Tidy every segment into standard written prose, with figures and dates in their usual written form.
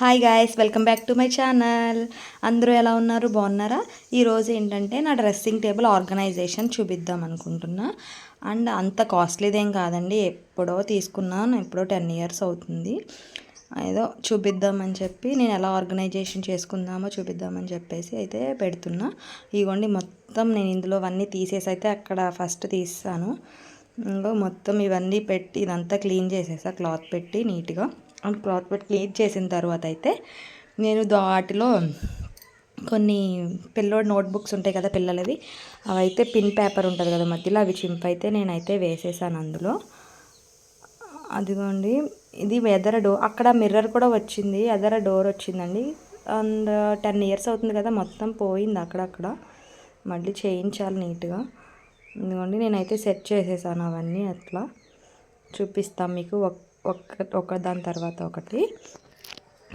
Hi guys, welcome back to my channel. అందరూ ఎలా ఉన్నారు? బాగున్నారా? ఈరోజు ఏంటంటే నా డ్రెస్సింగ్ టేబుల్ ఆర్గనైజేషన్ చూపిద్దాం అనుకుంటున్నా. అండ్ అంత కాస్ట్లీదేం కాదండి, ఎప్పుడో తీసుకున్నాను, ఎప్పుడో 10 years అవుతుంది. ఏదో చూపిద్దామని చెప్పి నేను ఎలా ఆర్గనైజేషన్ చేసుకుందామో చూపిద్దామని చెప్పేసి అయితే పెడుతున్నా. ఇగోండి మొత్తం నేను ఇందులో అన్నీ తీసేసి అయితే అక్కడ ఫస్ట్ తీస్తాను. ఇంకో మొత్తం ఇవన్నీ పెట్టి ఇదంతా క్లీన్ చేసేసా క్లాత్ పెట్టి నీట్గా. అండ్ క్లాత్ పెట్టి క్లీన్ చేసిన తర్వాత అయితే నేను వాటిలో కొన్ని పిల్లోడ్ నోట్బుక్స్ ఉంటాయి కదా పిల్లలవి, అవైతే పిన్ పేపర్ ఉంటుంది కదా మధ్యలో, అవి చింపైతే నేనైతే వేసేసాను అందులో. అదిగోండి, ఇది ఎదర డోర్, అక్కడ మిర్రర్ కూడా వచ్చింది, ఎదర డోర్ వచ్చిందండి. అండ్ 10 years అవుతుంది కదా, మొత్తం పోయింది అక్కడక్కడ, మళ్ళీ చేయించాలి నీట్గా. ఇదిగోండి నేనైతే సెట్ చేసేసాను అవన్నీ. అట్లా చూపిస్తాను మీకు ఒక దాని తర్వాత ఒకటి.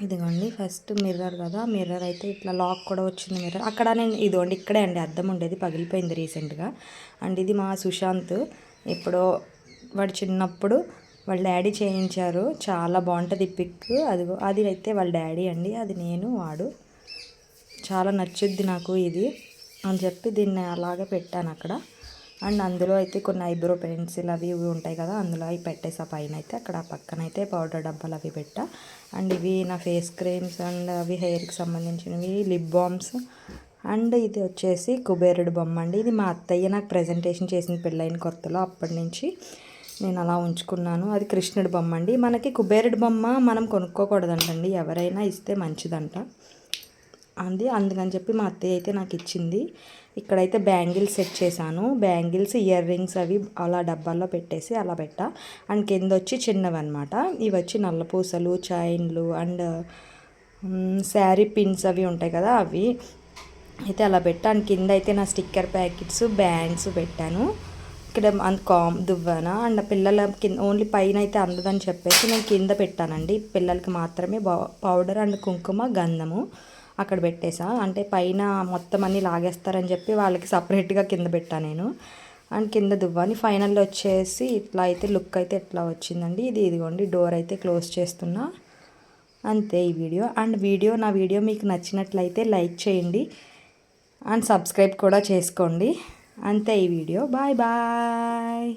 ఇదిగోండి ఫస్ట్ మిర్రర్ కదా, మిర్రర్ అయితే ఇట్లా లాక్ కూడా వచ్చింది మిర్రర్. అక్కడ నేను ఇదిగోండి ఇక్కడే అండి అద్దం ఉండేది, పగిలిపోయింది రీసెంట్గా. అండ్ ఇది మా సుశాంత్, ఇప్పుడు వాడు చిన్నప్పుడు వాళ్ళ డాడీ చేయించారు, చాలా బాగుంటుంది పిక్. అదిగో అది అయితే వాళ్ళ డాడీ అండి, అది నేను వాడు. చాలా నచ్చుద్ది నాకు ఇది అని చెప్పి దీన్ని అలాగే పెట్టాను అక్కడ. అండ్ అందులో అయితే కొన్ని ఐబ్రో పెన్సిల్ అవి ఇవి ఉంటాయి కదా, అందులో అవి పెట్టేసా పైన అయితే. అక్కడ పక్కన అయితే పౌడర్ డబ్బాలు అవి పెట్టా. అండ్ ఇవి నా ఫేస్ క్రీమ్స్ అండ్ అవి హెయిర్కి సంబంధించినవి, లిప్ బామ్స్. అండ్ ఇది వచ్చేసి కుబేరుడు బొమ్మ అండి, ఇది మా అత్తయ్య నాకు ప్రజెంటేషన్ చేసిన పెళ్ళైన కొత్తలో, అప్పటి నుంచి నేను అలా ఉంచుకున్నాను. అది కృష్ణుడి బొమ్మ అండి. మనకి కుబేరుడి బొమ్మ మనం కొనుక్కోకూడదంటండి, ఎవరైనా ఇస్తే మంచిదంట. అందుకని చెప్పి మా అత్తయ్య అయితే నాకు ఇచ్చింది. ఇక్కడైతే బ్యాంగిల్స్ సెట్ చేశాను, బ్యాంగిల్స్ ఇయర్ రింగ్స్ అవి అలా డబ్బాల్లో పెట్టేసి అలా పెట్టా. అండ్ కింద వచ్చి చిన్నవి అనమాట, ఇవి వచ్చి నల్లపూసలు, చైన్లు అండ్ శారీ పిన్స్ అవి ఉంటాయి కదా, అవి అయితే అలా పెట్టా. అండ్ కింద అయితే నా స్టిక్కర్ ప్యాకెట్స్, బ్యాండ్స్ పెట్టాను. ఇక్కడ దువ్వాన. అండ్ పిల్లల కింద ఓన్లీ పైన అయితే అందదని చెప్పేసి నేను కింద పెట్టానండి, పిల్లలకి మాత్రమే పౌడర్ అండ్ కుంకుమ గంధము అక్కడ పెట్టేసా. అంటే పైన మొత్తం అన్నీ లాగేస్తారని చెప్పి వాళ్ళకి సపరేట్గా కింద పెట్టా నేను. అండ్ కింద దువ్వాని. ఫైనల్లో వచ్చేసి ఇట్లా అయితే లుక్ అయితే ఎట్లా వచ్చిందండి. ఇదిగోండి డోర్ అయితే క్లోజ్ చేస్తున్నా. అంతే ఈ వీడియో. అండ్ నా వీడియో మీకు నచ్చినట్లయితే లైక్ చేయండి అండ్ సబ్స్క్రైబ్ కూడా చేసుకోండి. అంతే ఈ వీడియో. Bye bye.